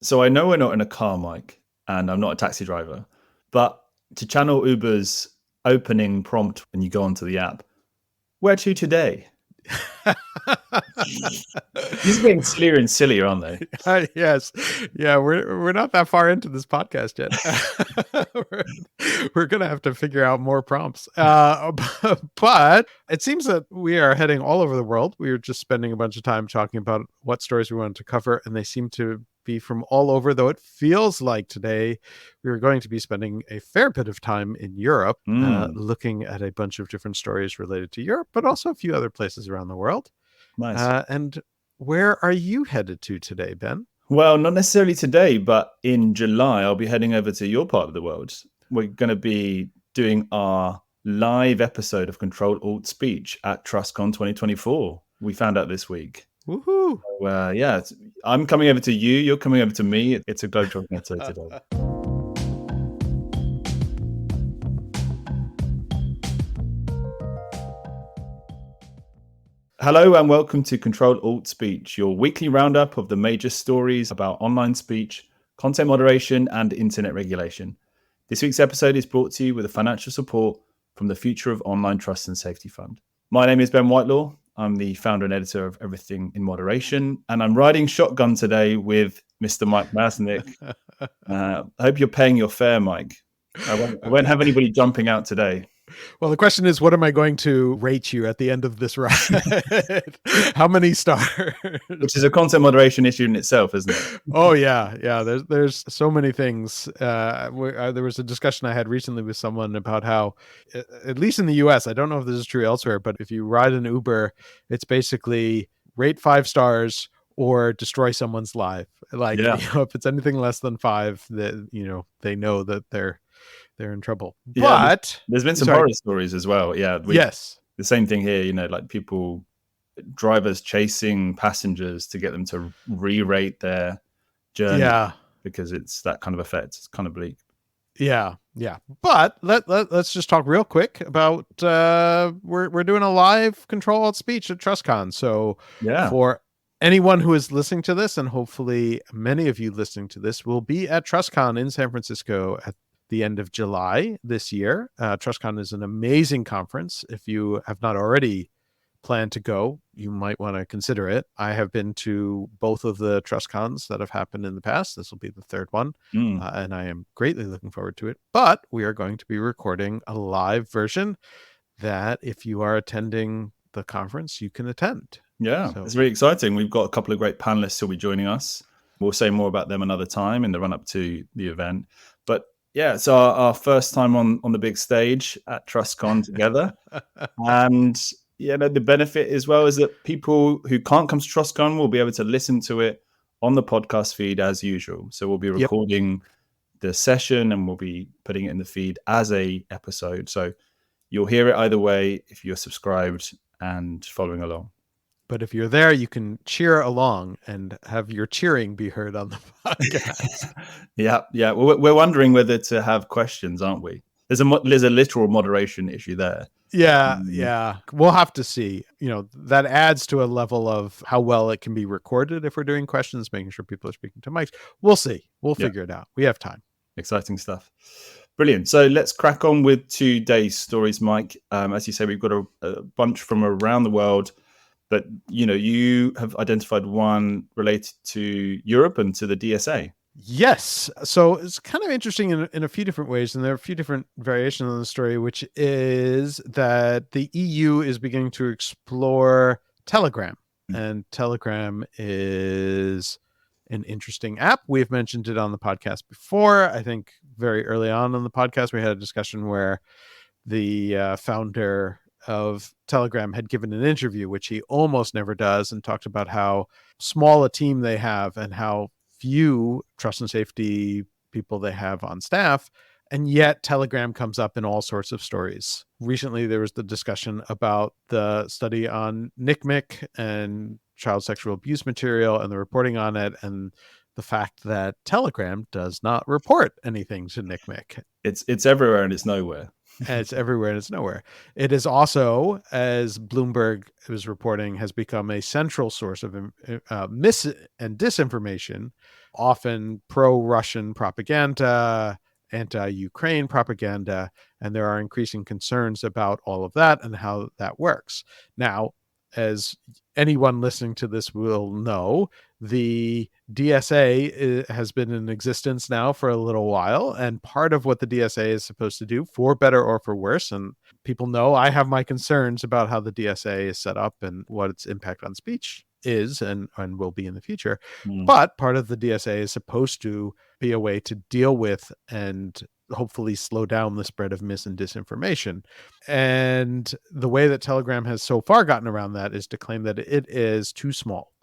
So I know we're not in a car, Mike, and I'm not a taxi driver, but to channel Uber's opening prompt when you go onto the app, where to today? These are getting sillier and sillier, aren't they? Yes. Yeah, we're not that far into this podcast yet. we're going to have to figure out more prompts. But it seems that we are heading all over the world. We were just spending a bunch of time talking about what stories we wanted to cover, and they seem to be from all over, though it feels like today we are going to be spending a fair bit of time in Europe, looking at a bunch of different stories related to Europe, but also a few other places around the world. Nice. And where are you headed to today, Ben? Well, not necessarily today, but in July, I'll be heading over to your part of the world. We're going to be doing our live episode of Ctrl-Alt-Speech at TrustCon 2024. We found out this week. Woohoo! Yeah, I'm coming over to you. You're coming over to me. It's a globetrotting episode today. Hello and welcome to Ctrl-Alt-Speech, your weekly roundup of the major stories about online speech, content moderation, and internet regulation. This week's episode is brought to you with the financial support from the Future of Online Trust and Safety Fund. My name is Ben Whitelaw. I'm the founder and editor of Everything in Moderation, and I'm riding shotgun today with Mr. Mike Masnick. I hope you're paying your fare, Mike. I won't have anybody jumping out today. Well, the question is, what am I going to rate you at the end of this ride? How many stars? Which is a content moderation issue in itself, isn't it? Oh, yeah. There's so many things. There was a discussion I had recently with someone about how, at least in the US, I don't know if this is true elsewhere, but if you ride an Uber, it's basically rate 5 stars or destroy someone's life. Like, if it's anything less than 5, that they know that they're in trouble. Yeah, but there's been some horror stories as well. Yeah. Yes. The same thing here, like drivers chasing passengers to get them to re-rate their journey because it's that kind of effect. It's kind of bleak. Yeah. But let's just talk real quick about we're doing a live Ctrl-Alt-Speech at TrustCon. So for anyone who is listening to this, and hopefully many of you listening to this will be at TrustCon in San Francisco at the end of July this year. TrustCon is an amazing conference. If you have not already planned to go, you might want to consider it. I have been to both of the TrustCons that have happened in the past. This will be the third one, and I am greatly looking forward to it. But we are going to be recording a live version that if you are attending the conference, you can attend. Yeah, so it's really exciting. We've got a couple of great panelists who'll be joining us. We'll say more about them another time in the run-up to the event. But yeah, it's our first time on the big stage at TrustCon together. And the benefit as well is that people who can't come to TrustCon will be able to listen to it on the podcast feed as usual. So we'll be recording the session and we'll be putting it in the feed as a episode. So you'll hear it either way if you're subscribed and following along. But if you're there, you can cheer along and have your cheering be heard on the podcast. Yeah. We're wondering whether to have questions, aren't we? There's a literal moderation issue there. Yeah. We'll have to see. That adds to a level of how well it can be recorded if we're doing questions, making sure people are speaking to mics. We'll see. We'll figure it out. We have time. Exciting stuff. Brilliant. So let's crack on with today's stories, Mike. As you say, we've got a bunch from around the world. But, you have identified one related to Europe and to the DSA. Yes. So it's kind of interesting in a few different ways. And there are a few different variations on the story, which is that the EU is beginning to explore Telegram. And Telegram is an interesting app. We've mentioned it on the podcast before. I think very early on in the podcast, we had a discussion where the founder of Telegram had given an interview, which he almost never does, and talked about how small a team they have and how few trust and safety people they have on staff. And yet Telegram comes up in all sorts of stories. Recently, there was the discussion about the study on NCMEC and child sexual abuse material and the reporting on it, and the fact that Telegram does not report anything to NCMEC. It's everywhere and it's nowhere. And it's everywhere and it's nowhere. It is also, as Bloomberg was reporting, has become a central source of mis and disinformation often pro-Russian propaganda, anti-Ukraine propaganda, and there are increasing concerns about all of that and how that works. Now, as anyone listening to this will know, the DSA has been in existence now for a little while, and part of what the DSA is supposed to do, for better or for worse, and people know I have my concerns about how the DSA is set up and what its impact on speech is and will be in the future. But part of the DSA is supposed to be a way to deal with and hopefully slow down the spread of mis and disinformation. And the way that Telegram has so far gotten around that is to claim that it is too small,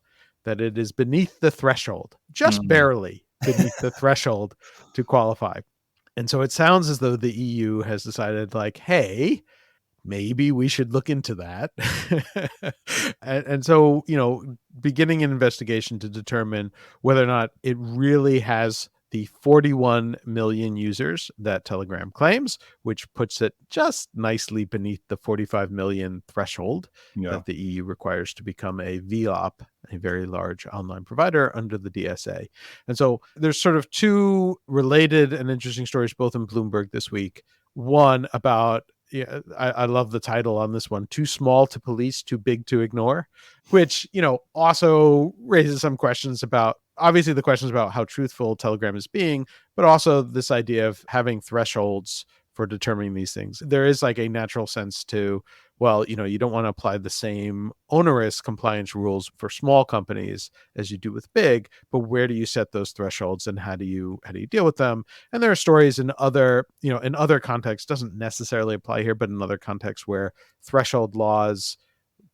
that it is beneath the threshold, just barely beneath the threshold to qualify. And so it sounds as though the EU has decided, like, hey, maybe we should look into that. and so, beginning an investigation to determine whether or not it really has the 41 million users that Telegram claims, which puts it just nicely beneath the 45 million threshold that the EU requires to become a VLOP, a very large online provider under the DSA. And so there's sort of two related and interesting stories, both in Bloomberg this week. One about, I love the title on this one, Too Small to Police, Too Big to Ignore, which, also raises some questions about, obviously the questions about how truthful Telegram is being, but also this idea of having thresholds for determining these things. There is like a natural sense to, well, you don't want to apply the same onerous compliance rules for small companies as you do with big, but where do you set those thresholds and how do you deal with them? And there are stories in other contexts, doesn't necessarily apply here, but in other contexts where threshold laws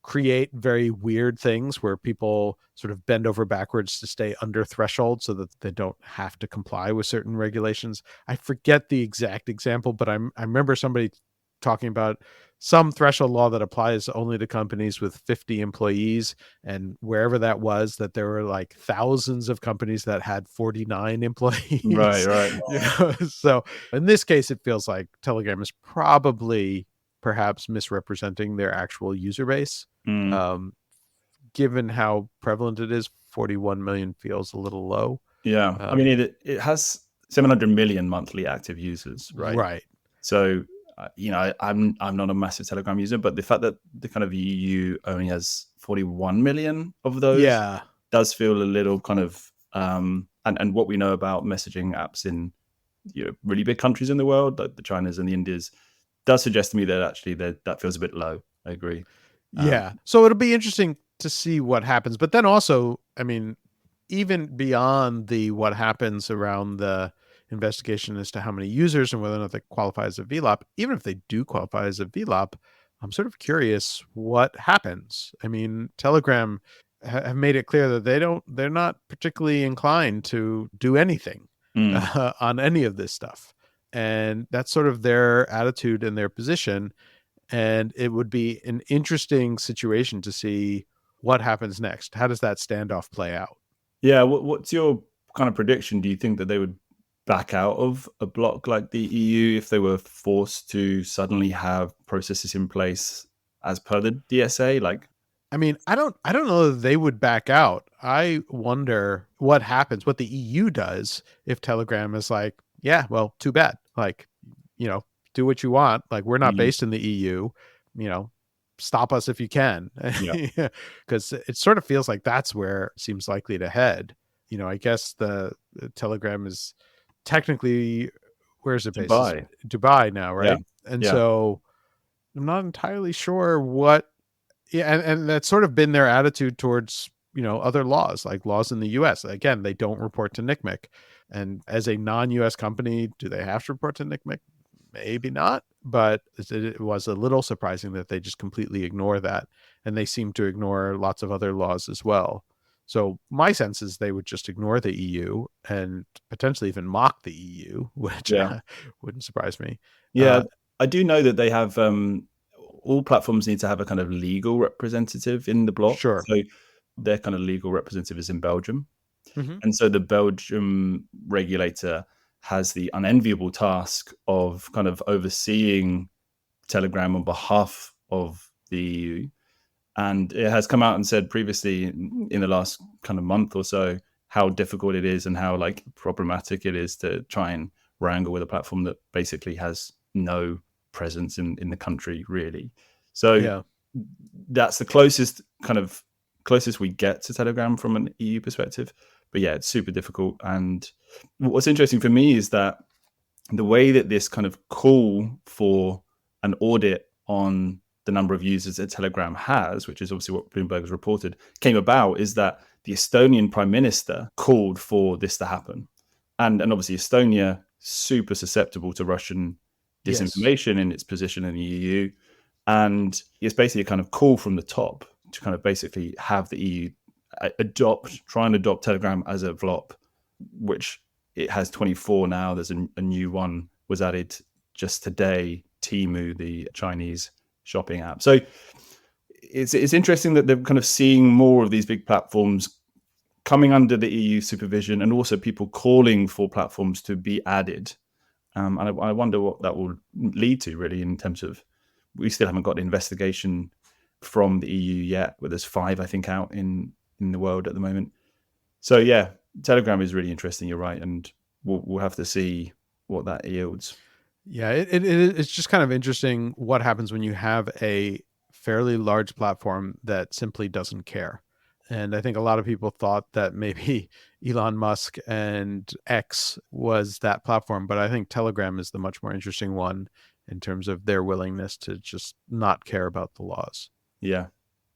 create very weird things where people sort of bend over backwards to stay under threshold so that they don't have to comply with certain regulations. I forget the exact example, but I remember somebody talking about some threshold law that applies only to companies with 50 employees, and wherever that was, that there were like thousands of companies that had 49 employees. Right. So in this case, it feels like Telegram is probably perhaps misrepresenting their actual user base. Given how prevalent it is, 41 million feels a little low. Yeah. I mean, it has 700 million monthly active users, right? Right. So, I'm not a massive Telegram user, but the fact that the kind of EU only has 41 million of those does feel a little kind of, and what we know about messaging apps in really big countries in the world, like the Chinas and the Indias, does suggest to me that actually that feels a bit low. I agree. So it'll be interesting to see what happens. But then also, I mean, even beyond what happens around the investigation as to how many users and whether or not they qualify as a VLOP, even if they do qualify as a VLOP, I'm sort of curious what happens. I mean, Telegram have made it clear that they're not particularly inclined to do anything on any of this stuff. And that's sort of their attitude and their position. And it would be an interesting situation to see what happens next. How does that standoff play out? Yeah. What's your kind of prediction? Do you think that they would back out of a bloc like the EU if they were forced to suddenly have processes in place as per the DSA? Like, I mean, I don't know that they would back out. I wonder what happens, what the EU does if Telegram is like, yeah, well, too bad. Like, do what you want. Like, we're not based in the EU, stop us if you can. Because it sort of feels like that's where it seems likely to head. I guess the Telegram is technically, where is it based? Dubai now, right? And so I'm not entirely sure what, and that's sort of been their attitude towards, other laws, like laws in the US. Again, they don't report to NCMEC. And as a non-US company, do they have to report to NCMEC? Maybe not, but it was a little surprising that they just completely ignore that. And they seem to ignore lots of other laws as well. So my sense is they would just ignore the EU and potentially even mock the EU, which wouldn't surprise me. Yeah, I do know that they have, all platforms need to have a kind of legal representative in the bloc. Sure. So their kind of legal representative is in Belgium. Mm-hmm. And so the Belgium regulator has the unenviable task of kind of overseeing Telegram on behalf of the EU. And it has come out and said previously in the last kind of month or so how difficult it is and how like problematic it is to try and wrangle with a platform that basically has no presence in the country really. So Yeah. that's the closest we get to Telegram from an EU perspective. But yeah, it's super difficult. And what's interesting for me is that the way that this kind of call for an audit on the number of users that Telegram has, which is obviously what Bloomberg has reported, came about is that the Estonian prime minister called for this to happen. And obviously Estonia, super susceptible to Russian Yes. disinformation in its position in the EU. And it's basically a kind of call from the top to kind of basically have the EU try and adopt Telegram as a VLOP, which it has 24 now. There's a new one was added just today, Temu, the Chinese shopping app. So it's interesting that they're kind of seeing more of these big platforms coming under the EU supervision, and also people calling for platforms to be added. And I wonder what that will lead to, really, in terms of we still haven't got an investigation from the EU yet, but there's 5, I think, out in the world at the moment. So yeah, Telegram is really interesting. You're right, and we'll have to see what that yields. Yeah, it's just kind of interesting what happens when you have a fairly large platform that simply doesn't care. And I think a lot of people thought that maybe Elon Musk and X was that platform, but I think Telegram is the much more interesting one in terms of their willingness to just not care about the laws. Yeah,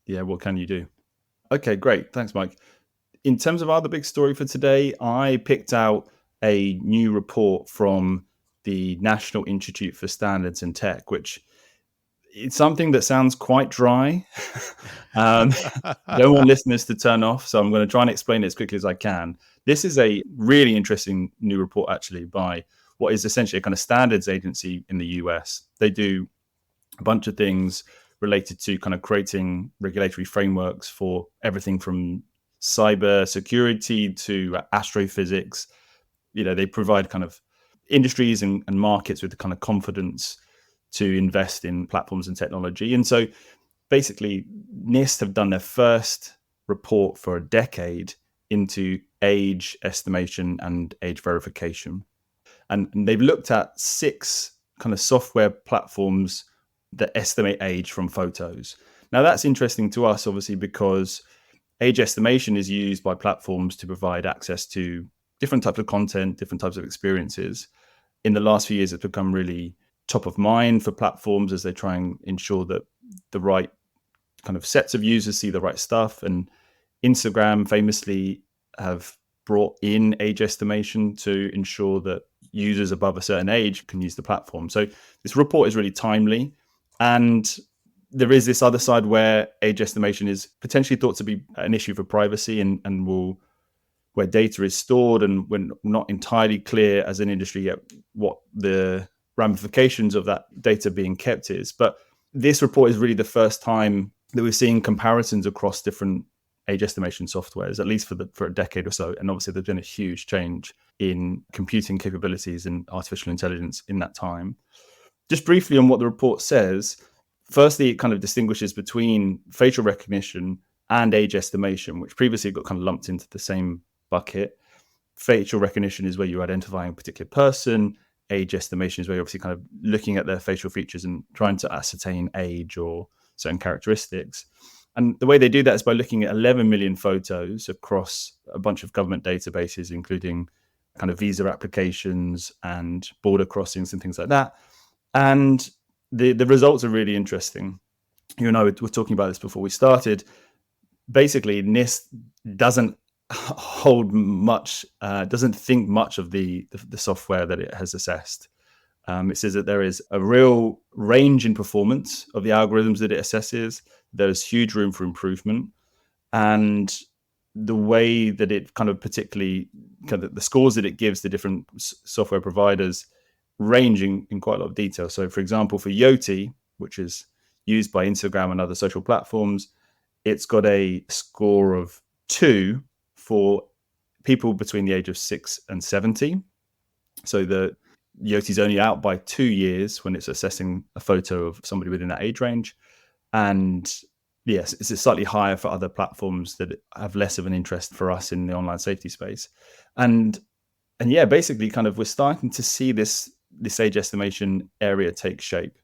yeah. What can you do? Okay, great. Thanks, Mike. In terms of other big story for today, I picked out a new report from the National Institute for Standards and Tech, which it's something that sounds quite dry. um, don't want listeners to turn off, so I'm going to try and explain it as quickly as I can. This is a really interesting new report, actually, by what is essentially a kind of standards agency in the US. They do a bunch of things related to kind of creating regulatory frameworks for everything from cyber security to astrophysics. They provide kind of industries and markets with the kind of confidence to invest in platforms and technology. And so basically, NIST have done their first report for a decade into age estimation and age verification. And they've looked at 6 kind of software platforms that estimate age from photos. Now, that's interesting to us, obviously, because age estimation is used by platforms to provide access to different types of content, different types of experiences. In the last few years, it's become really top of mind for platforms as they try and ensure that the right kind of sets of users see the right stuff. And Instagram famously have brought in age estimation to ensure that users above a certain age can use the platform. So this report is really timely. And there is this other side where age estimation is potentially thought to be an issue for privacy and where data is stored, and we're not entirely clear as an industry yet what the ramifications of that data being kept is. But this report is really the first time that we're seeing comparisons across different age estimation softwares, at least for a decade or so. And obviously there's been a huge change in computing capabilities and artificial intelligence in that time. Just briefly on what the report says, firstly, it kind of distinguishes between facial recognition and age estimation, which previously got kind of lumped into the same bucket. Facial recognition is where you're identifying a particular person. Age estimation is where you're obviously kind of looking at their facial features and trying to ascertain age or certain characteristics. And the way they do that is by looking at 11 million photos across a bunch of government databases, including kind of visa applications and border crossings and things like that. And the results are really interesting. You and I were talking about this before we started. Basically, NIST doesn't hold much, doesn't think much of the software that it has assessed. It says that there is a real range in performance of the algorithms that it assesses. There's huge room for improvement. And the way that it kind of particularly, kind of the scores that it gives the different software providers ranging in quite a lot of detail. So, for example, for Yoti, which is used by Instagram and other social platforms, it's got a score of 2 for people between the age of 6 and 70. So the Yoti's only out by 2 years when it's assessing a photo of somebody within that age range. And yes, it's slightly higher for other platforms that have less of an interest for us in the online safety space. And yeah, basically kind of we're starting to see this age estimation area take shape.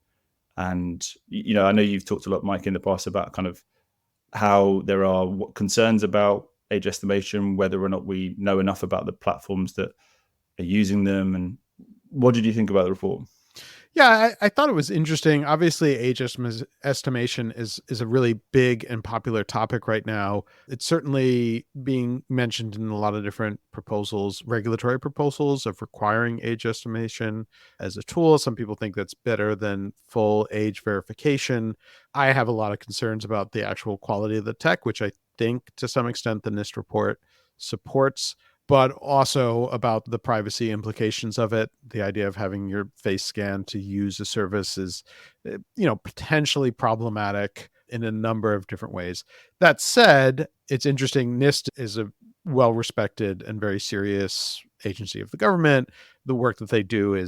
And I know you've talked a lot, Mike, in the past about kind of how there are concerns about age estimation, whether or not we know enough about the platforms that are using them. And what did you think about the report? Yeah, I thought it was interesting. Obviously, estimation is a really big and popular topic right now. It's certainly being mentioned in a lot of different proposals, regulatory proposals of requiring age estimation as a tool. Some people think that's better than full age verification. I have a lot of concerns about the actual quality of the tech, which I think to some extent the NIST report supports, but also about the privacy implications of it. The idea of having your face scanned to use a service is, potentially problematic in a number of different ways. That said, it's interesting. NIST is a well-respected and very serious agency of the government. The work that they do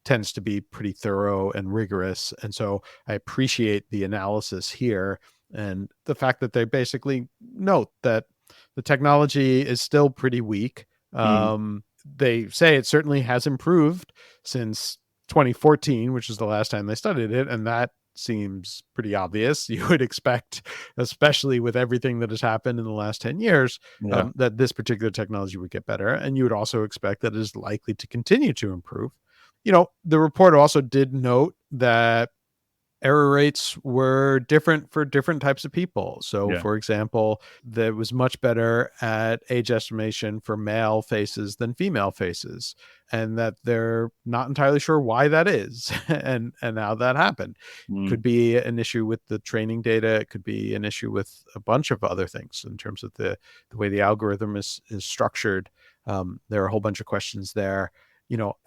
tends to be pretty thorough and rigorous. And so I appreciate the analysis here and the fact that they basically note that the technology is still pretty weak. Mm, They say it certainly has improved since 2014, which is the last time they studied it. And that seems pretty obvious. You would expect, especially with everything that has happened in the last 10 years, yeah. that this particular technology would get better. And you would also expect that it is likely to continue to improve. The report also did note that error rates were different for different types of people. So, Yeah. for example, that was much better at age estimation for male faces than female faces, and that they're not entirely sure why that is and how that happened. Could Mm, be an issue with the training data. It could be an issue with a bunch of other things in terms of the way the algorithm is structured. There are a whole bunch of questions there.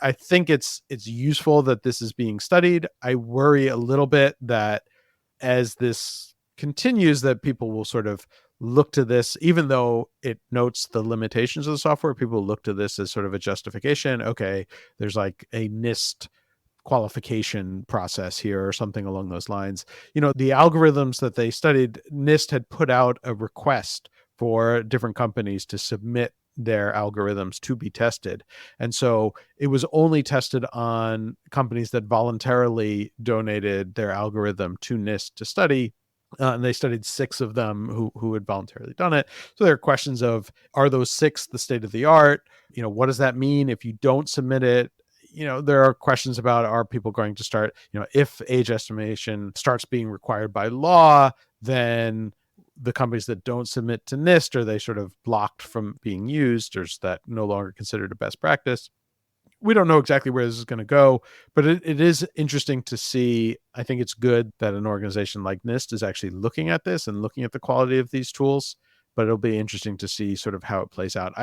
I think it's useful that this is being studied. I worry a little bit that as this continues, that people will sort of look to this, even though it notes the limitations of the software, people look to this as sort of a justification. Okay, there's like a NIST qualification process here or something along those lines. The algorithms that they studied, NIST had put out a request for different companies to submit their algorithms to be tested. And so it was only tested on companies that voluntarily donated their algorithm to NIST to study. And they studied 6 of them who had voluntarily done it. So there are questions of, are those 6 the state of the art? What does that mean if you don't submit it? There are questions about, are people going to start, if age estimation starts being required by law, then the companies that don't submit to NIST, are they sort of blocked from being used, or is that no longer considered a best practice? We don't know exactly where this is going to go, but it is interesting to see. I think it's good that an organization like NIST is actually looking at this and looking at the quality of these tools, but it'll be interesting to see sort of how it plays out.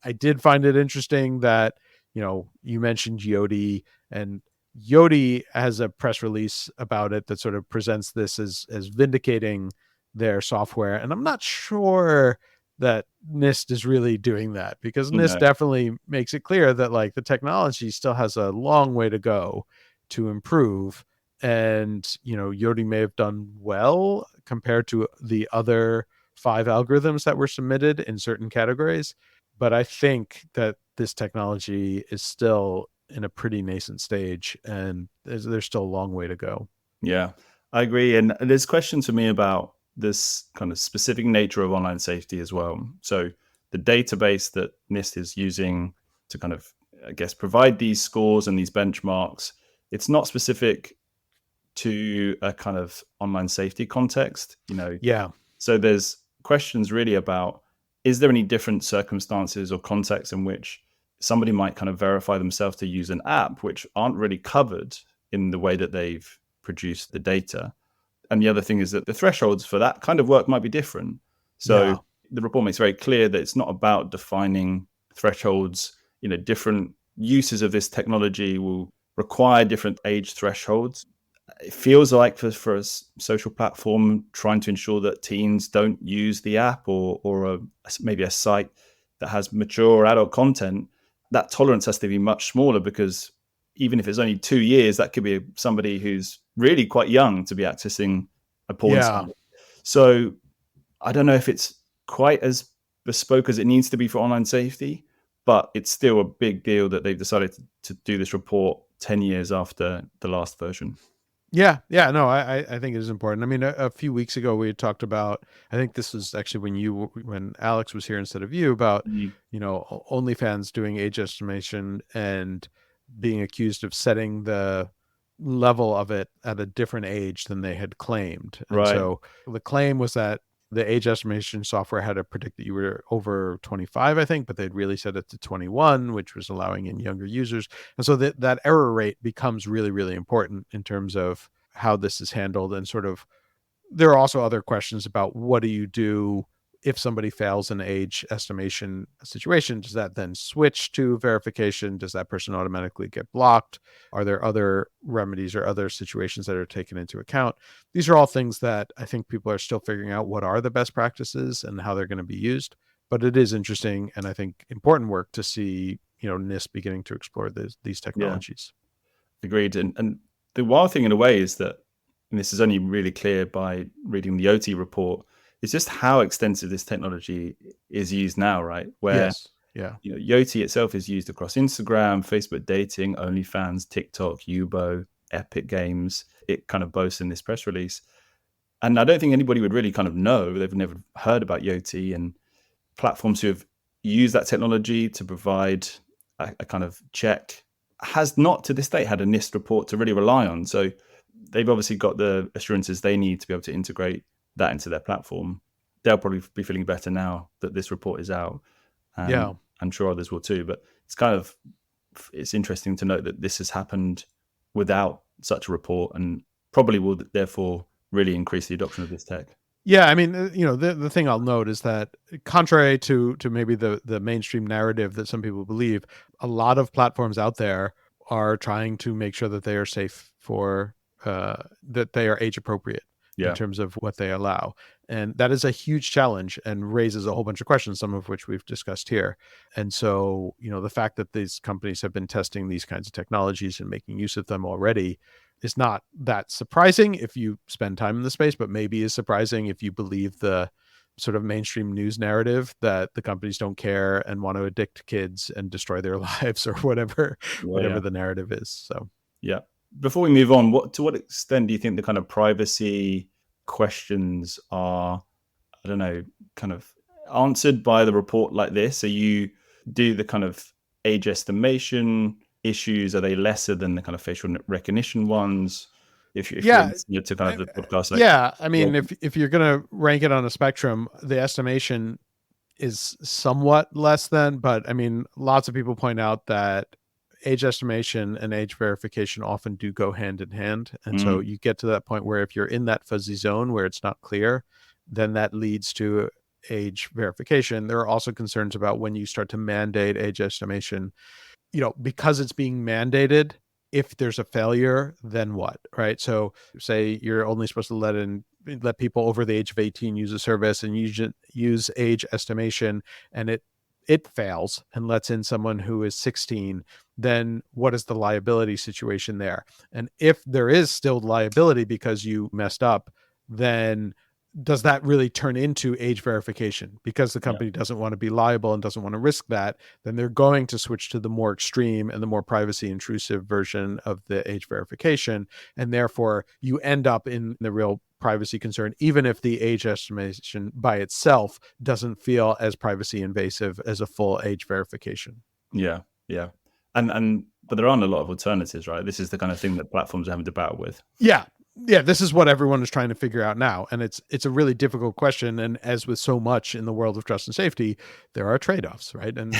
I did find it interesting that, you mentioned Yoti, and Yoti has a press release about it that sort of presents this as vindicating their software. And I'm not sure that NIST is really doing that, because NIST no. definitely makes it clear that like the technology still has a long way to go to improve. And, Yoti may have done well compared to the other 5 algorithms that were submitted in certain categories. But I think that this technology is still in a pretty nascent stage, and there's still a long way to go. Yeah, I agree. And there's questions for me about this kind of specific nature of online safety as well. So the database that NIST is using to kind of, I guess, provide these scores and these benchmarks, it's not specific to a kind of online safety context. Yeah. So there's questions really about, is there any different circumstances or contexts in which somebody might kind of verify themselves to use an app which aren't really covered in the way that they've produced the data? And the other thing is that the thresholds for that kind of work might be different. So Yeah. the report makes very clear that it's not about defining thresholds. Different uses of this technology will require different age thresholds. It feels like for a social platform trying to ensure that teens don't use the app, or maybe a site that has mature or adult content, that tolerance has to be much smaller, because even if it's only 2 years, that could be somebody who's really quite young to be accessing a porn Yeah. site. So I don't know if it's quite as bespoke as it needs to be for online safety, but it's still a big deal that they've decided to do this report 10 years after the last version. Yeah, yeah, no, I think it is important. I mean, a few weeks ago we had talked about. I think this was actually when Alex was here instead of you, about OnlyFans doing age estimation and being accused of setting the level of it at a different age than they had claimed. And Right. so the claim was that the age estimation software had to predict that you were over 25, I think, but they'd really set it to 21, which was allowing in younger users. And so that error rate becomes really, really important in terms of how this is handled. And sort of, there are also other questions about what do you do if somebody fails an age estimation situation? Does that then switch to verification? Does that person automatically get blocked? Are there other remedies or other situations that are taken into account? These are all things that I think people are still figuring out what are the best practices and how they're going to be used. But it is interesting and I think important work to see, NIST beginning to explore these technologies. Yeah, agreed. And the wild thing in a way is that, and this is only really clear by reading the OT report, is just how extensive this technology is used now, right? Where Yes. Yeah. Yoti itself is used across Instagram, Facebook dating, OnlyFans, TikTok, Yubo, Epic Games. It kind of boasts in this press release. And I don't think anybody would really kind of know. They've never heard about Yoti, and platforms who have used that technology to provide a kind of check has not to this date had a NIST report to really rely on. So they've obviously got the assurances they need to be able to integrate that into their platform. They'll probably be feeling better now that this report is out. And Yeah. I'm sure others will too. But it's interesting to note that this has happened without such a report, and probably will therefore really increase the adoption of this tech. Yeah, I mean, the thing I'll note is that contrary to maybe the mainstream narrative that some people believe, a lot of platforms out there are trying to make sure that they are safe for that they are age appropriate in terms of what they allow. And that is a huge challenge and raises a whole bunch of questions, some of which we've discussed here. And so, the fact that these companies have been testing these kinds of technologies and making use of them already is not that surprising if you spend time in the space, but maybe is surprising if you believe the sort of mainstream news narrative that the companies don't care and want to addict kids and destroy their lives or whatever the narrative is. So, yeah. Before we move on, to what extent do you think the kind of privacy questions are, I don't know, kind of answered by the report like this? So you do the kind of age estimation issues, are they lesser than the kind of facial recognition ones? If you're to kind of the podcast, I mean, if you're going to rank it on a spectrum, the estimation is somewhat less than, but I mean, lots of people point out that age estimation and age verification often do go hand in hand. And so you get to that point where if you're in that fuzzy zone where it's not clear, then that leads to age verification. There are also concerns about when you start to mandate age estimation, because it's being mandated, if there's a failure, then what, right? So say you're only supposed to let people over the age of 18 use a service and use age estimation, and it fails and lets in someone who is 16, then what is the liability situation there? And if there is still liability because you messed up, then does that really turn into age verification? Because the company doesn't want to be liable and doesn't want to risk that, then they're going to switch to the more extreme and the more privacy intrusive version of the age verification. And therefore you end up in the real privacy concern, even if the age estimation by itself doesn't feel as privacy invasive as a full age verification. Yeah. But there aren't a lot of alternatives, right? This is the kind of thing that platforms are having to battle with. Yeah, this is what everyone is trying to figure out now. And it's a really difficult question. And as with so much in the world of trust and safety, there are trade-offs, right? And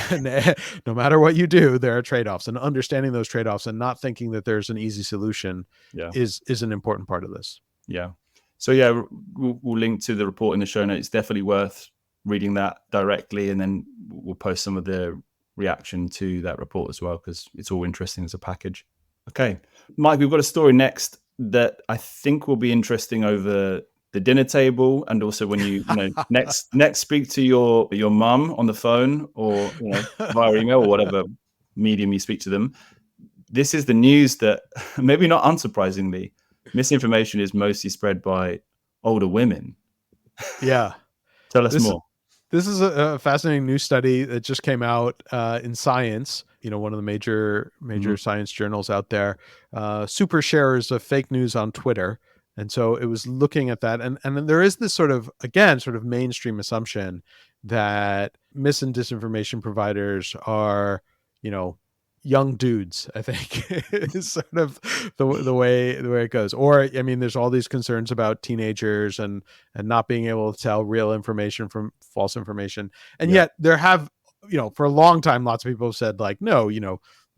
no matter what you do, there are trade-offs. And understanding those trade-offs and not thinking that there's an easy solution is an important part of this. Yeah. So we'll link to the report in the show notes. Definitely worth reading that directly. And then we'll post some of the reaction to that report as well, because it's all interesting as a package. Okay. Mike, we've got a story next that I think will be interesting over the dinner table, and also when you next speak to your mum on the phone or via email or whatever medium you speak to them. This is the news that, maybe not unsurprisingly, misinformation is mostly spread by older women. Yeah. Tell us This more. This is a fascinating new study that just came out in Science, one of the major Mhm. science journals out there. Super sharers of fake news on Twitter, and so it was looking at that, and then there is this sort of mainstream assumption that mis and disinformation providers are, you know, young dudes. I think is sort of the way it goes. Or I mean, there's all these concerns about teenagers and not being able to tell real information from false information. And Yeah. yet there have, for a long time, lots of people have said like, no,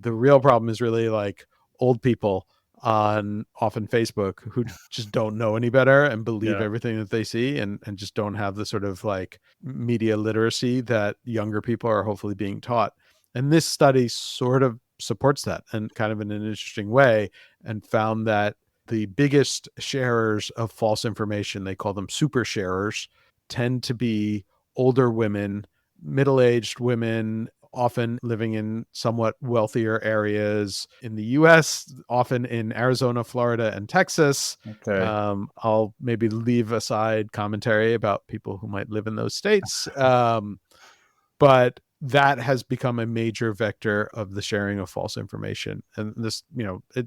the real problem is really like old people on often Facebook who just don't know any better and believe Yeah. everything that they see and just don't have the sort of like media literacy that younger people are hopefully being taught. And this study sort of supports that and kind of in an interesting way, and found that the biggest sharers of false information, they call them super sharers, tend to be older women, middle-aged women, often living in somewhat wealthier areas in the US, often in Arizona, Florida, and Texas. Okay. I'll maybe leave aside commentary about people who might live in those states. But that has become a major vector of the sharing of false information. And this,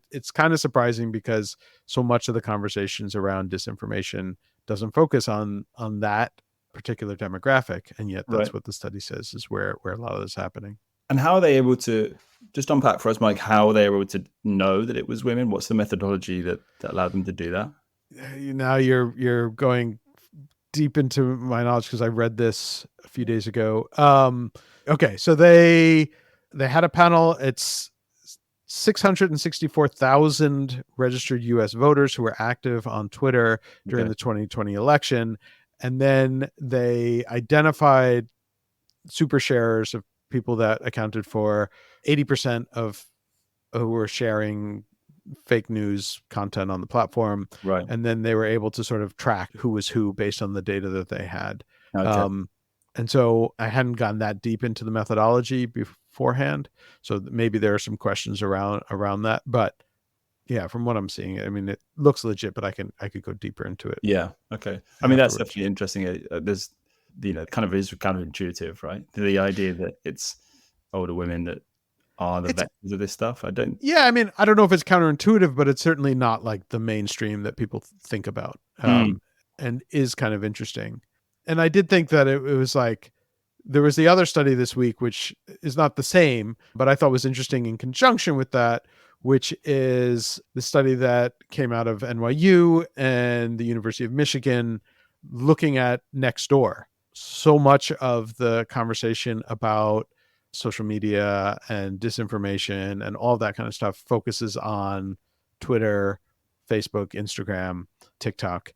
it's kind of surprising because so much of the conversations around disinformation doesn't focus on that particular demographic, and yet Right. that's what the study says is where a lot of this is happening. And how are they able to just unpack for us, Mike? How are they able to know that it was women? What's the methodology that allowed them to do that? Now you're going deep into my knowledge because I read this a few days ago. Okay, so they had a panel. It's 664,000 registered US voters who were active on Twitter during Okay. the 2020 election. And then they identified super sharers of people that accounted for 80% of who were sharing fake news content on the platform. Right. And then they were able to sort of track who was who based on the data that they had. Okay. Um, and so I hadn't gone that deep into the methodology beforehand. So maybe there are some questions around that. But yeah, from what I'm seeing, I mean, it looks legit, but I could go deeper into it Yeah. Okay. I mean, that's afterwards. definitely interesting. There's, kind of is counterintuitive, right? The idea that it's older women that are the It's vectors of this stuff. I don't. Yeah, I mean, I don't know if it's counterintuitive, but it's certainly not like the mainstream that people think about, Mm, and is kind of interesting. And I did think that it was like there was the other study this week, which is not the same, but I thought was interesting in conjunction with that, which is the study that came out of NYU and the University of Michigan looking at Nextdoor. So much of the conversation about social media and disinformation and all of that kind of stuff focuses on Twitter, Facebook, Instagram, TikTok.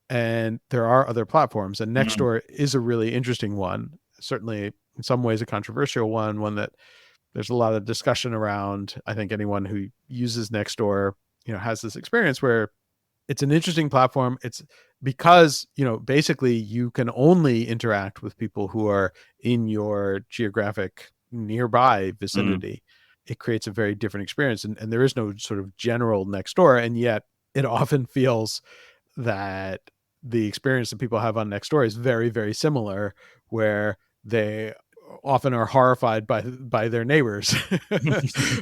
And there are other platforms, and mm, Nextdoor is a really interesting one. Certainly, in some ways, a controversial one that there's a lot of discussion around. I think anyone who uses Nextdoor, has this experience where it's an interesting platform. It's because, basically you can only interact with people who are in your geographic nearby mm. vicinity. It creates a very different experience. And there is no sort of general Nextdoor. And yet it often feels that the experience that people have on Nextdoor is very, very similar, where they often are horrified by their neighbors,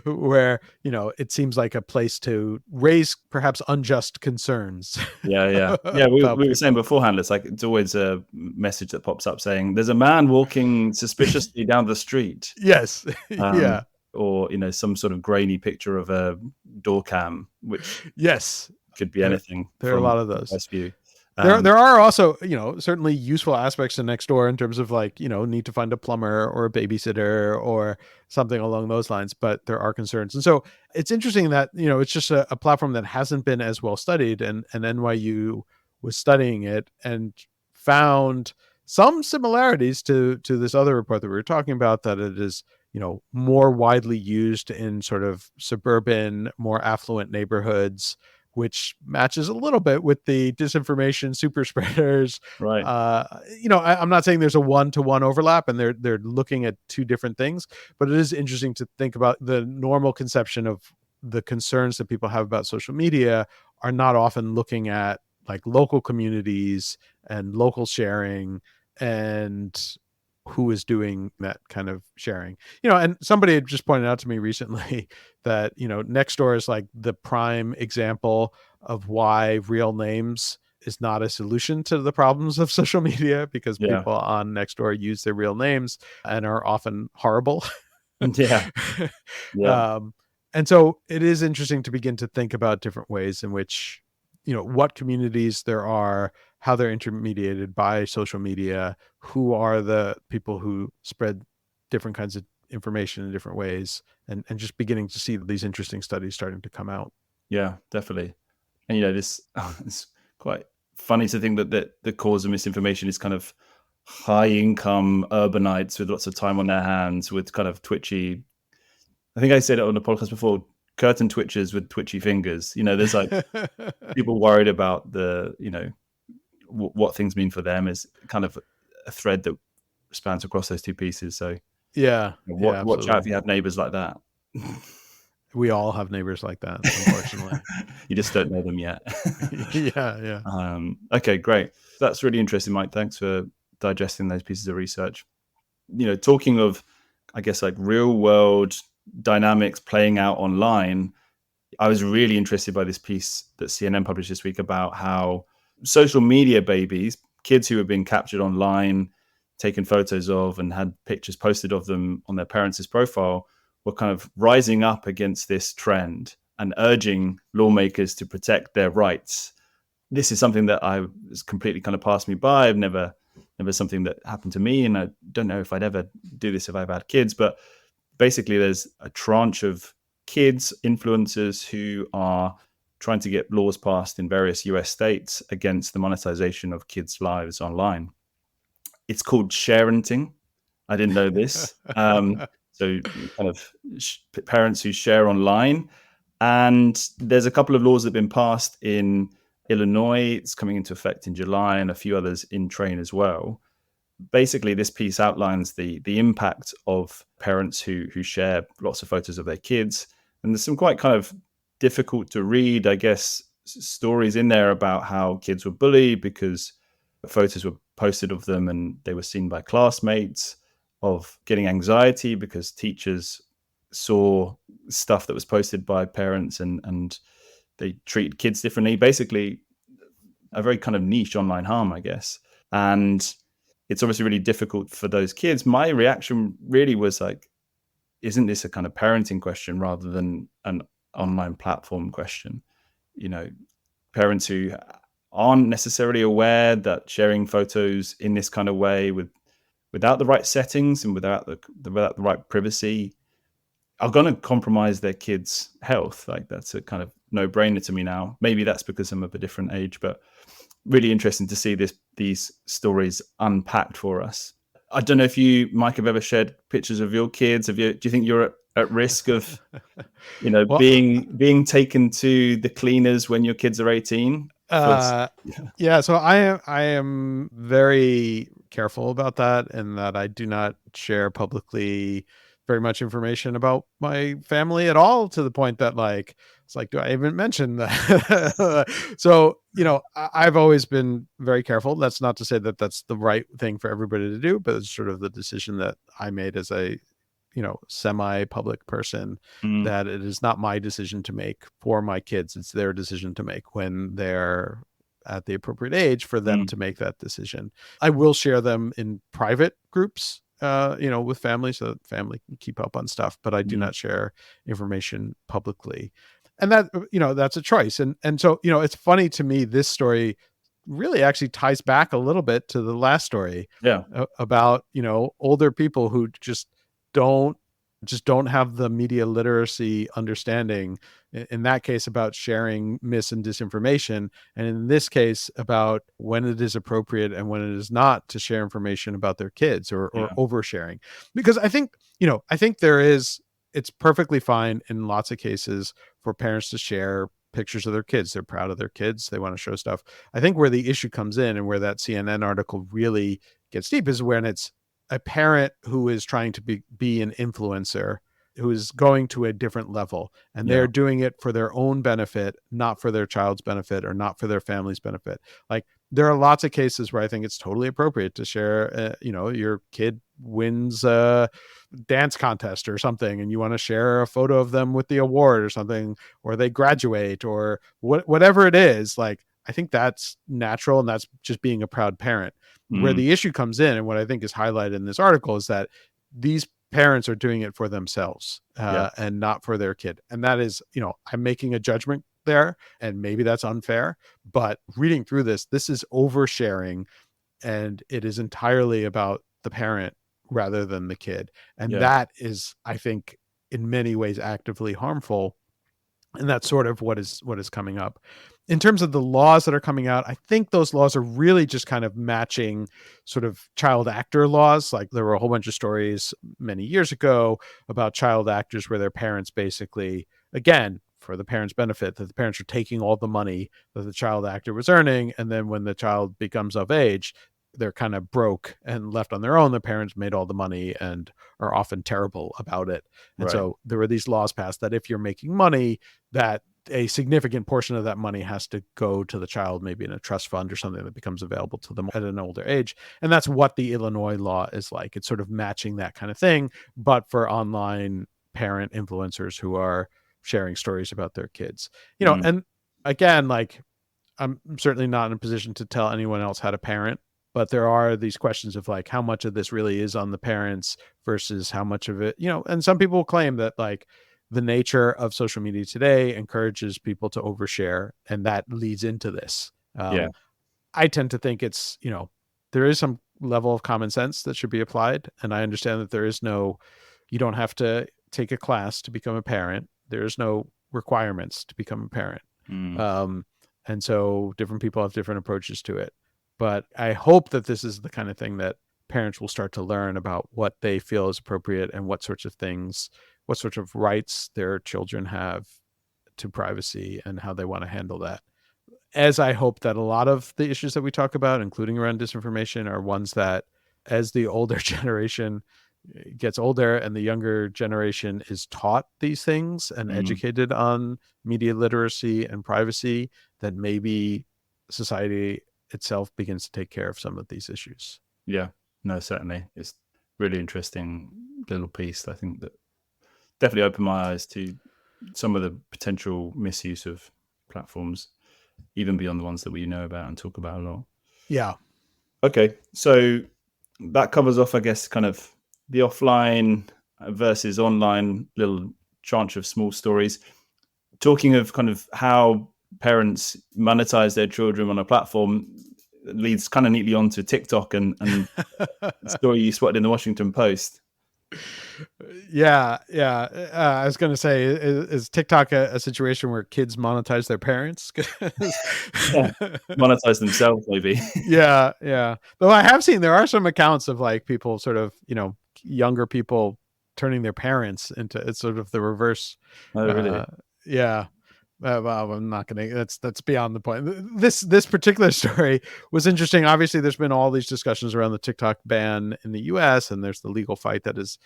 where it seems like a place to raise perhaps unjust concerns Yeah, yeah, yeah. We about we were saying people. beforehand. It's always a message that pops up saying there's a man walking suspiciously down the street, Yes. um, Yeah. or some sort of grainy picture of a door cam, which Yes. could be There, anything there are a from lot of those. best view. There Um, there are also, certainly useful aspects to Nextdoor in terms of like, need to find a plumber or a babysitter or something along those lines, but there are concerns. And so it's interesting that, it's just a platform that hasn't been as well studied, and NYU was studying it and found some similarities to this other report that we were talking about, that it is, more widely used in sort of suburban, more affluent neighborhoods, which matches a little bit with the disinformation super spreaders. right. I'm not saying there's a one-to-one overlap, and they're looking at two different things, but it is interesting to think about the normal conception of the concerns that people have about social media are not often looking at like local communities and local sharing and who is doing that kind of sharing. And somebody had just pointed out to me recently that, Nextdoor is like the prime example of why real names is not a solution to the problems of social media, because Yeah. people on Nextdoor use their real names and are often horrible. Yeah. Yeah. um, and so it is interesting to begin to think about different ways in which, what communities there are, how they're intermediated by social media, who are the people who spread different kinds of information in different ways, and just beginning to see these interesting studies starting to come out. Yeah, definitely. And this it's quite funny to think that the cause of misinformation is kind of high income urbanites with lots of time on their hands with kind of twitchy. I think I said it on the podcast before. Curtain twitchers with twitchy fingers. There's like people worried about the what things mean for them is kind of a thread that spans across those two pieces. So Yeah, watch out if absolutely. you have neighbors like that. We all have neighbors like that, unfortunately. You just don't know them yet. Yeah. Okay, great. That's really interesting, Mike. Thanks for digesting those pieces of research. Talking of, I guess, like real world dynamics playing out online, I was really interested by this piece that CNN published this week about how social media babies, kids who have been captured online, taken photos of, and had pictures posted of them on their parents' profile, were kind of rising up against this trend and urging lawmakers to protect their rights. This is something that I was completely kind of passed me by. I've never something that happened to me, and I don't know if I'd ever do this if I've had kids. But basically, there's a tranche of kids, influencers who are trying to get laws passed in various US states against the monetization of kids' lives online. It's called sharenting. I didn't know this. So kind of parents who share online. And there's a couple of laws that have been passed in Illinois. It's coming into effect in July, and a few others in train as well. Basically, this piece outlines the impact of parents who share lots of photos of their kids. And there's some quite kind of difficult to read, I guess, stories in there about how kids were bullied because photos were posted of them and they were seen by classmates, of getting anxiety because teachers saw stuff that was posted by parents and they treated kids differently. Basically, a very kind of niche online harm, I guess. And it's obviously really difficult for those kids. My reaction really was like, isn't this a kind of parenting question rather than an online platform question? Parents who aren't necessarily aware that sharing photos in this kind of way without the right settings and without the right privacy are going to compromise their kids' health. Like, that's a kind of no-brainer to me now. Maybe that's because I'm of a different age, but really interesting to see these stories unpacked for us. I don't know if you, Mike, have ever shared pictures of your kids. Do you think you're at risk of, Well, being taken to the cleaners when your kids are 18? Yeah, so I am very careful about that, and that I do not share publicly very much information about my family at all, to the point that, like, it's like, do I even mention that? So, I've always been very careful. That's not to say that that's the right thing for everybody to do, but it's sort of the decision that I made as a semi-public person, Mm, that it is not my decision to make for my kids. It's their decision to make when they're at the appropriate age for them mm, to make that decision. I will share them in private groups, with family, so that family can keep up on stuff, but I do mm, not share information publicly. And that, that's a choice. And so, it's funny to me, this story really actually ties back a little bit to the last story yeah, about, older people who don't don't have the media literacy understanding, in that case about sharing mis and disinformation, and in this case about when it is appropriate and when it is not to share information about their kids, or yeah, oversharing. Because I think it's perfectly fine in lots of cases for parents to share pictures of their kids. They're proud of their kids, they want to show stuff. I think where the issue comes in, and where that CNN article really gets deep, is when it's a parent who is trying to be an influencer, who is going to a different level, and Yeah. they're doing it for their own benefit, not for their child's benefit or not for their family's benefit. Like, there are lots of cases where I think it's totally appropriate to share, your kid wins a dance contest or something, and you want to share a photo of them with the award or something, or they graduate, or whatever it is. Like, I think that's natural, and that's just being a proud parent. Where the issue comes in, and what I think is highlighted in this article, is that these parents are doing it for themselves Yeah. and not for their kid. And that is, I'm making a judgment there, and maybe that's unfair, but reading through this is oversharing, and it is entirely about the parent rather than the kid. And Yeah. that is, I think, in many ways actively harmful. And that's sort of what is coming up. In terms of the laws that are coming out, I think those laws are really just kind of matching sort of child actor laws. Like, there were a whole bunch of stories many years ago about child actors where their parents basically, again, for the parents' benefit, that the parents are taking all the money that the child actor was earning. And then when the child becomes of age, they're kind of broke and left on their own. The parents made all the money and are often terrible about it. And Right. so there were these laws passed that if you're making money, that a significant portion of that money has to go to the child, maybe in a trust fund or something that becomes available to them at an older age. And that's what the Illinois law is like. It's sort of matching that kind of thing, but for online parent influencers who are sharing stories about their kids. And again, like, I'm certainly not in a position to tell anyone else how to parent, but there are these questions of like, how much of this really is on the parents versus how much of it, and some people claim that, like, the nature of social media today encourages people to overshare, and that leads into this. Yeah. I tend to think it's, there is some level of common sense that should be applied. And I understand that you don't have to take a class to become a parent. There's no requirements to become a parent. And so different people have different approaches to it. But I hope that this is the kind of thing that parents will start to learn about what they feel is appropriate and what sorts of rights their children have to privacy and how they want to handle that. As I hope that a lot of the issues that we talk about, including around disinformation, are ones that, as the older generation gets older and the younger generation is taught these things and educated on media literacy and privacy, that maybe society itself begins to take care of some of these issues. Yeah, no, certainly. It's really interesting little piece. I think that definitely opened my eyes to some of the potential misuse of platforms, even beyond the ones that we know about and talk about a lot. Yeah. Okay, so that covers off, I guess, kind of the offline versus online little tranche of small stories. Talking of kind of how parents monetize their children on a platform leads kind of neatly onto TikTok and the story you spotted in the Washington Post. Yeah. I was going to say, is TikTok a situation where kids monetize their parents? Monetize themselves, maybe. Yeah. Though I have seen there are some accounts of like people sort of, younger people turning their parents into, it's sort of the reverse. Oh, really? Yeah. Well, I'm not going to, that's beyond the point. This particular story was interesting. Obviously, there's been all these discussions around the TikTok ban in the US, and there's the legal fight that is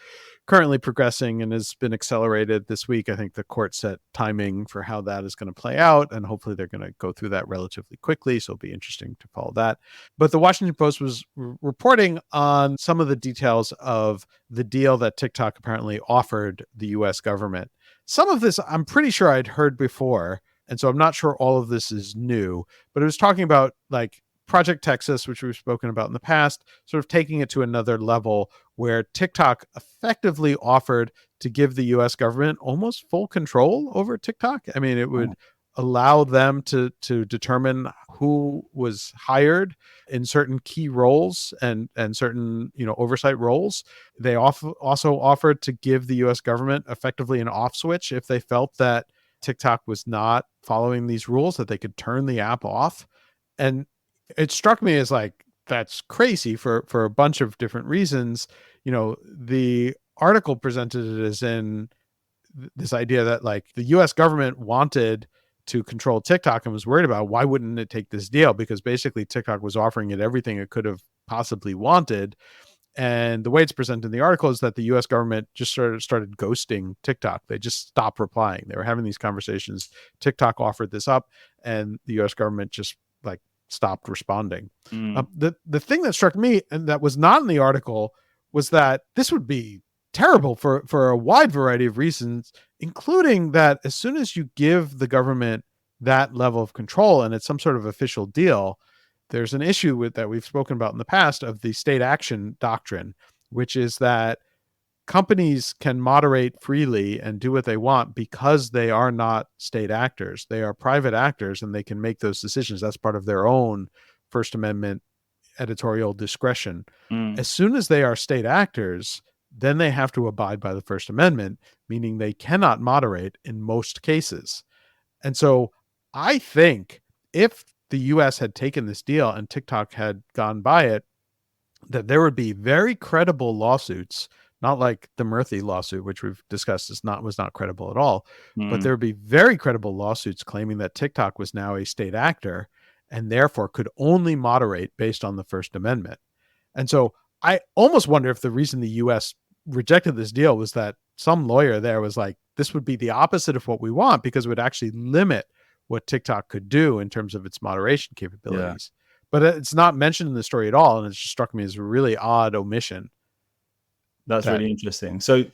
currently progressing and has been accelerated this week. I think the court set timing for how that is going to play out, and hopefully they're going to go through that relatively quickly. So it'll be interesting to follow that. But the Washington Post was reporting on some of the details of the deal that TikTok apparently offered the US government. Some of this I'm pretty sure I'd heard before, and so I'm not sure all of this is new, but it was talking about like Project Texas, which we've spoken about in the past, sort of taking it to another level where TikTok effectively offered to give the US government almost full control over TikTok. I mean, it would allow them to determine who was hired in certain key roles and certain, oversight roles. They also offered to give the US government effectively an off switch if they felt that TikTok was not following these rules, that they could turn the app off. And it struck me as like, that's crazy for a bunch of different reasons. The article presented it as in this idea that like the US government wanted to control TikTok and was worried about why wouldn't it take this deal, because basically TikTok was offering it everything it could have possibly wanted. And the way it's presented in the article is that the US government just started ghosting TikTok. They just stopped replying. They were having these conversations. TikTok offered this up, and the US government just like stopped responding. The thing that struck me, and that was not in the article, was that this would be terrible for a wide variety of reasons, including that as soon as you give the government that level of control and it's some sort of official deal, there's an issue with that we've spoken about in the past of the state action doctrine, which is that companies can moderate freely and do what they want because they are not state actors. They are private actors and they can make those decisions. That's part of their own First Amendment editorial discretion. As soon as they are state actors, then they have to abide by the First Amendment, meaning they cannot moderate in most cases. And so I think if the US had taken this deal and TikTok had gone by it, that there would be very credible lawsuits, not like the Murthy lawsuit, which we've discussed was not credible at all, but there would be very credible lawsuits claiming that TikTok was now a state actor and therefore could only moderate based on the First Amendment. And so I almost wonder if the reason the US rejected this deal was that some lawyer there was like, this would be the opposite of what we want because it would actually limit what TikTok could do in terms of its moderation capabilities. Yeah. But it's not mentioned in the story at all. And it just struck me as a really odd omission. That's really interesting. So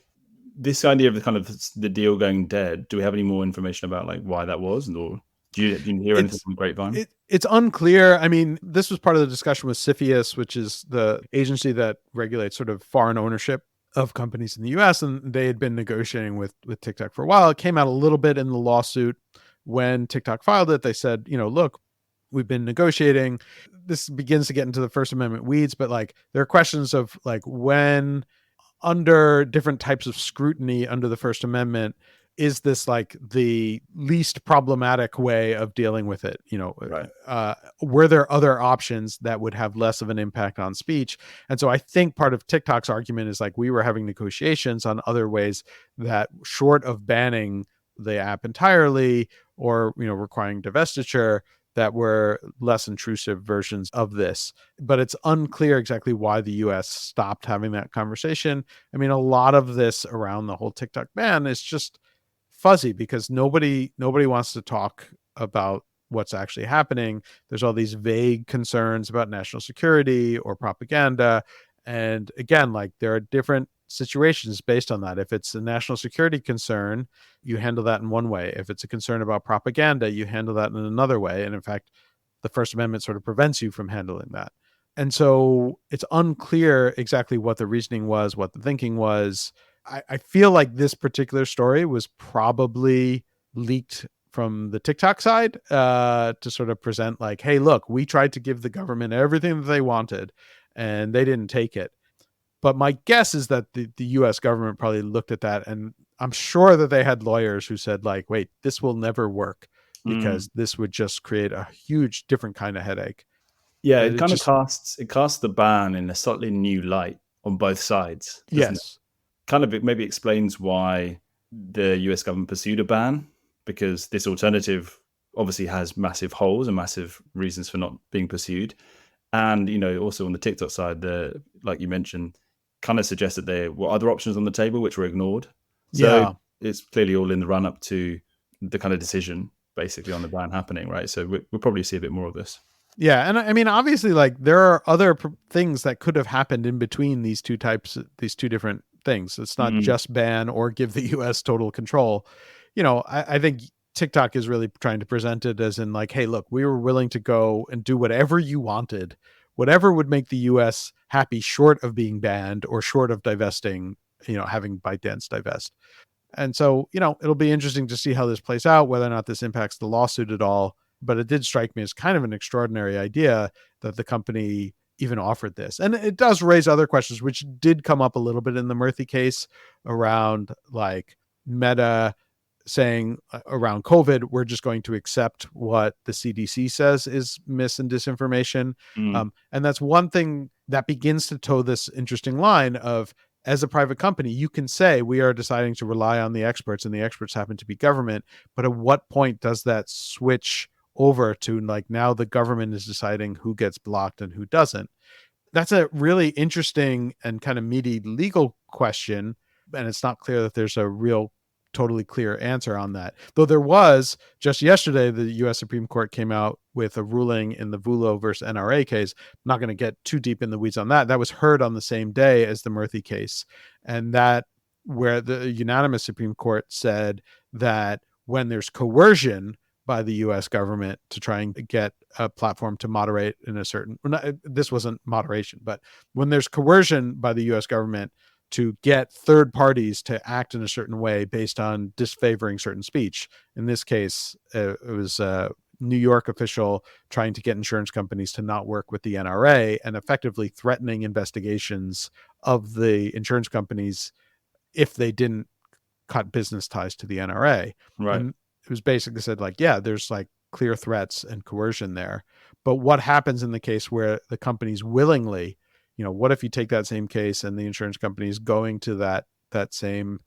this idea of the kind of the deal going dead, do we have any more information about like why that was? Or do you hear anything from Grapevine? It's unclear. I mean, this was part of the discussion with CFIUS, which is the agency that regulates sort of foreign ownership of companies in the US. And they had been negotiating with TikTok for a while. It came out a little bit in the lawsuit. When TikTok filed it, they said, look, we've been negotiating. This begins to get into the First Amendment weeds, but like there are questions of like when under different types of scrutiny under the First Amendment, is this like the least problematic way of dealing with it? Right. Were there other options that would have less of an impact on speech? And so I think part of TikTok's argument is like we were having negotiations on other ways that, short of banning the app entirely or requiring divestiture, that were less intrusive versions of this. But it's unclear exactly why the US stopped having that conversation. I mean, a lot of this around the whole TikTok ban is just fuzzy because nobody wants to talk about what's actually happening. There's all these vague concerns about national security or propaganda. And again, like there are different situations based on that. If it's a national security concern, you handle that in one way. If it's a concern about propaganda, you handle that in another way. And in fact, the First Amendment sort of prevents you from handling that. And so it's unclear exactly what the reasoning was, what the thinking was. I feel like this particular story was probably leaked from the TikTok side to sort of present like, hey, look, we tried to give the government everything that they wanted and they didn't take it. But my guess is that the US government probably looked at that, and I'm sure that they had lawyers who said like, wait, this will never work because this would just create a huge different kind of headache. Yeah, it kind of casts the ban in a slightly new light on both sides. Yes. It? Kind of maybe explains why the US government pursued a ban, because this alternative obviously has massive holes and massive reasons for not being pursued. And, also on the TikTok side, like you mentioned, kind of suggests that there were other options on the table which were ignored. So it's clearly all in the run up to the kind of decision basically on the ban happening, right? So we'll probably see a bit more of this. Yeah. And I mean, obviously, like there are other things that could have happened in between these two different things. It's not just ban or give the US total control. I think TikTok is really trying to present it as in like, hey, look, we were willing to go and do whatever you wanted, whatever would make the US happy, short of being banned or short of divesting, having ByteDance divest. And so, it'll be interesting to see how this plays out, whether or not this impacts the lawsuit at all. But it did strike me as kind of an extraordinary idea that the company even offered this. And it does raise other questions, which did come up a little bit in the Murthy case around like Meta saying around COVID, we're just going to accept what the CDC says is mis and disinformation. And that's one thing that begins to toe this interesting line of, as a private company, you can say we are deciding to rely on the experts and the experts happen to be government. But at what point does that switch over to like now the government is deciding who gets blocked and who doesn't? That's a really interesting and kind of meaty legal question. And it's not clear that there's a real totally clear answer on that. Though there was just yesterday, the US Supreme Court came out with a ruling in the Vulo versus NRA case. I'm not going to get too deep in the weeds on that. That was heard on the same day as the Murthy case. And that where the unanimous Supreme Court said that when there's coercion by the US government to try and get a platform to moderate in a certain, this wasn't moderation, but when there's coercion by the US government to get third parties to act in a certain way based on disfavoring certain speech. In this case, it was a New York official trying to get insurance companies to not work with the NRA and effectively threatening investigations of the insurance companies if they didn't cut business ties to the NRA. Right. And it was basically said like, yeah, there's like clear threats and coercion there. But what happens in the case where the companies willingly, what if you take that same case and the insurance company is going to that same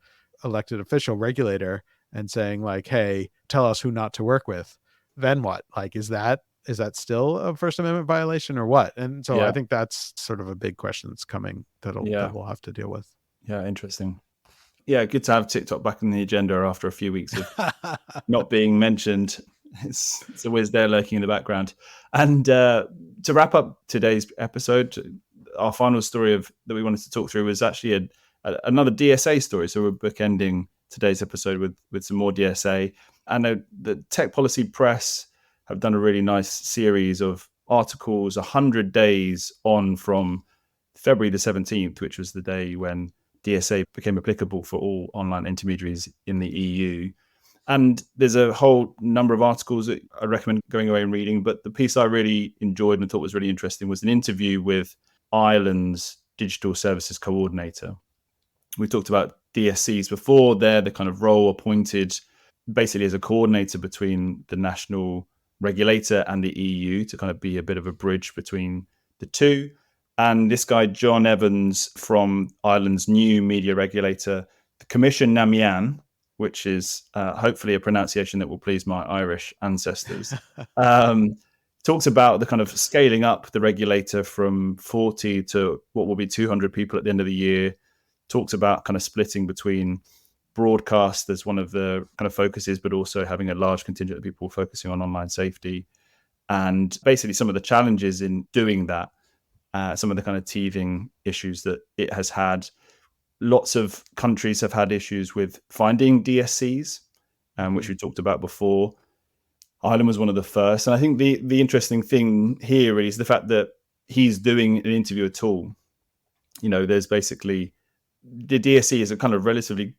elected official regulator and saying like, hey, tell us who not to work with? Then what? Like, is that still a First Amendment violation or what? And so I think that's sort of a big question that's coming that we'll have to deal with. Yeah, interesting. Yeah, good to have TikTok back in the agenda after a few weeks of not being mentioned. It's always there lurking in the background. And to wrap up today's episode, our final story that we wanted to talk through was actually another DSA story. So we're bookending today's episode with some more DSA. And the Tech Policy Press have done a really nice series of articles, 100 days on from February the 17th, which was the day when DSA became applicable for all online intermediaries in the EU. And there's a whole number of articles that I recommend going away and reading. But the piece I really enjoyed and thought was really interesting was an interview with Ireland's Digital Services Coordinator. We talked about DSCs before. They're the kind of role appointed basically as a coordinator between the national regulator and the EU to kind of be a bit of a bridge between the two. And this guy, John Evans, from Ireland's new media regulator, the Commission Namian, which is hopefully a pronunciation that will please my Irish ancestors, talks about the kind of scaling up the regulator from 40 to what will be 200 people at the end of the year, talks about kind of splitting between broadcast as one of the kind of focuses, but also having a large contingent of people focusing on online safety. And basically some of the challenges in doing that, some of the kind of teething issues that it has had. Lots of countries have had issues with finding DSCs, which we talked about before. Ireland was one of the first. And I think the interesting thing here is the fact that he's doing an interview at all. There's basically the DSC is a kind of relatively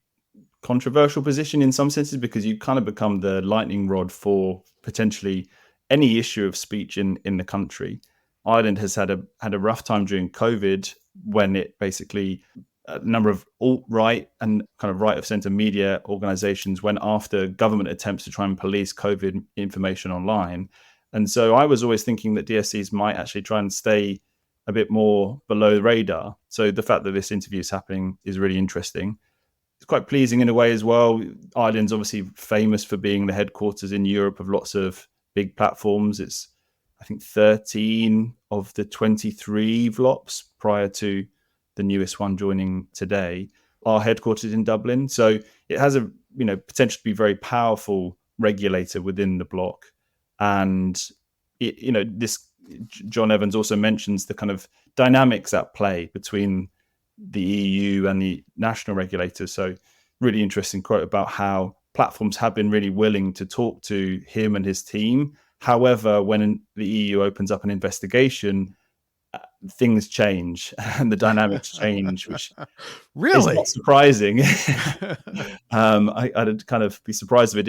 controversial position in some senses because you kind of become the lightning rod for potentially any issue of speech in the country. Ireland has had a rough time during COVID when it basically a number of alt-right and kind of right-of-centre media organisations went after government attempts to try and police COVID information online. And so I was always thinking that DSCs might actually try and stay a bit more below the radar. So the fact that this interview is happening is really interesting. It's quite pleasing in a way as well. Ireland's obviously famous for being the headquarters in Europe of lots of big platforms. It's, I think, 13 of the 23 VLOPs prior to the newest one joining today are headquartered in Dublin. So it has a potential to be very powerful regulator within the bloc. And this John Evans also mentions the kind of dynamics at play between the EU and the national regulators. So really interesting quote about how platforms have been really willing to talk to him and his team. However, when the EU opens up an investigation, things change and the dynamics change, which really is not surprising. I'd kind of be surprised if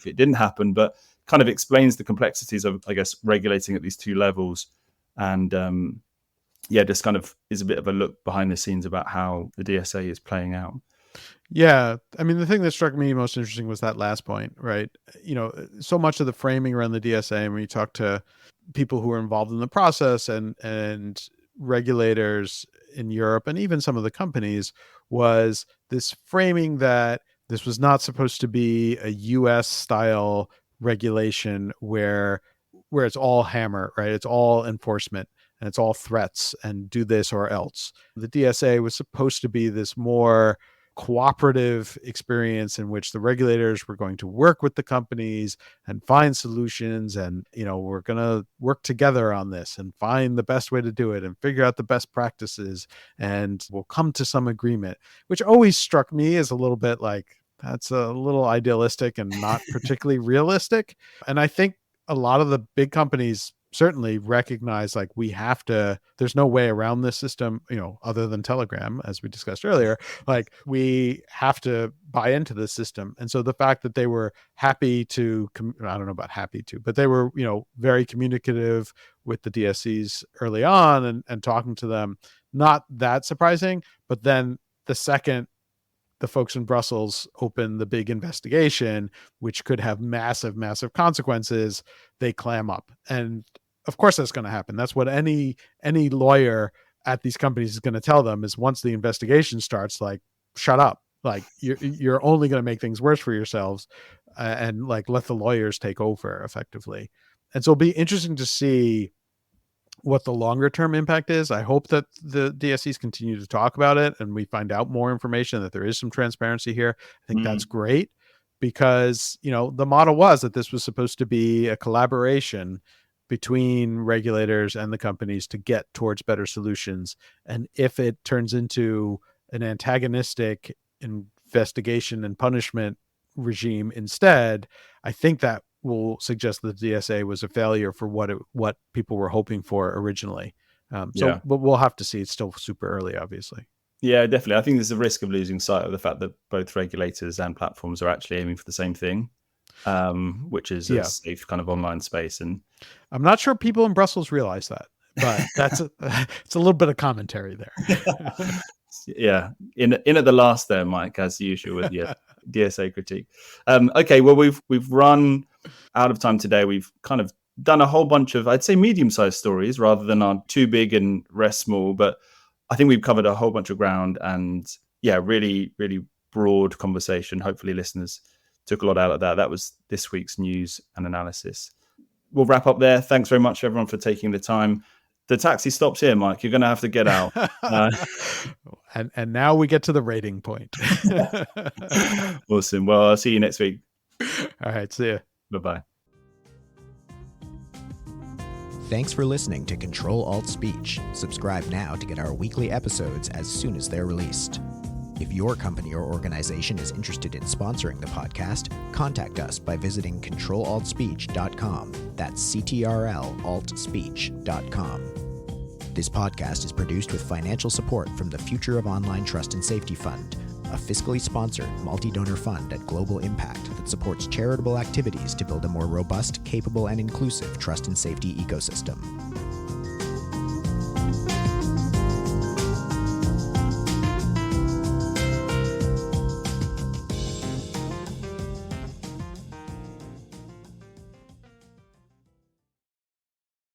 it didn't happen, but kind of explains the complexities of, I guess, regulating at these two levels. And just kind of is a bit of a look behind the scenes about how the DSA is playing out. Yeah. I mean, the thing that struck me most interesting was that last point, right? So much of the framing around the DSA, and when you talk to people who are involved in the process and regulators in Europe and even some of the companies, was this framing that this was not supposed to be a US style regulation where it's all hammer, right? It's all enforcement. and it's all threats and do this or else. The DSA was supposed to be this more cooperative experience in which the regulators were going to work with the companies and find solutions, and we're going to work together on this and find the best way to do it and figure out the best practices, and we'll come to some agreement, which always struck me as a little bit like that's a little idealistic and not particularly realistic. And I think a lot of the big companies certainly recognize like there's no way around this system, other than Telegram, as we discussed earlier. Like we have to buy into this system. And so the fact that they were happy to, I don't know about happy to, but they were, very communicative with the DSCs early on and talking to them, not that surprising. But then the second the folks in Brussels open the big investigation, which could have massive, massive consequences, they clam up. And of course that's going to happen. That's what any lawyer at these companies is going to tell them, is once the investigation starts, like, shut up. Like you're only going to make things worse for yourselves, and like let the lawyers take over effectively. And so it'll be interesting to see what the longer term impact is. I hope that the DSCs continue to talk about it and we find out more information, that there is some transparency here. I think that's great, because, the model was that this was supposed to be a collaboration between regulators and the companies to get towards better solutions. And if it turns into an antagonistic investigation and punishment regime instead, I think that will suggest that the DSA was a failure for what people were hoping for originally. But we'll have to see. It's still super early, obviously. Yeah, definitely. I think there's a risk of losing sight of the fact that both regulators and platforms are actually aiming for the same thing, which is a safe kind of online space. And I'm not sure people in Brussels realize that, but it's a little bit of commentary there. Yeah, in at the last there, Mike, as usual with your DSA critique. Okay, well we've run out of time today. We've kind of done a whole bunch of, I'd say, medium-sized stories rather than our too big and rest small, but I think we've covered a whole bunch of ground, and really, really broad conversation. Hopefully listeners took a lot out of that. That was this week's news and analysis. We'll wrap up there. Thanks very much, everyone, for taking the time. The taxi stops here, Mike. You're going to have to get out. And now we get to the rating point. Awesome. Well, I'll see you next week. All right. See you. Bye-bye. Thanks for listening to Ctrl-Alt-Speech. Subscribe now to get our weekly episodes as soon as they're released. If your company or organization is interested in sponsoring the podcast, contact us by visiting Ctrl-Alt-Speech.com. That's Ctrl-Alt-Speech.com. This podcast is produced with financial support from the Future of Online Trust and Safety Fund, a fiscally sponsored multi-donor fund at global impact that supports charitable activities to build a more robust, capable, and inclusive trust and safety ecosystem.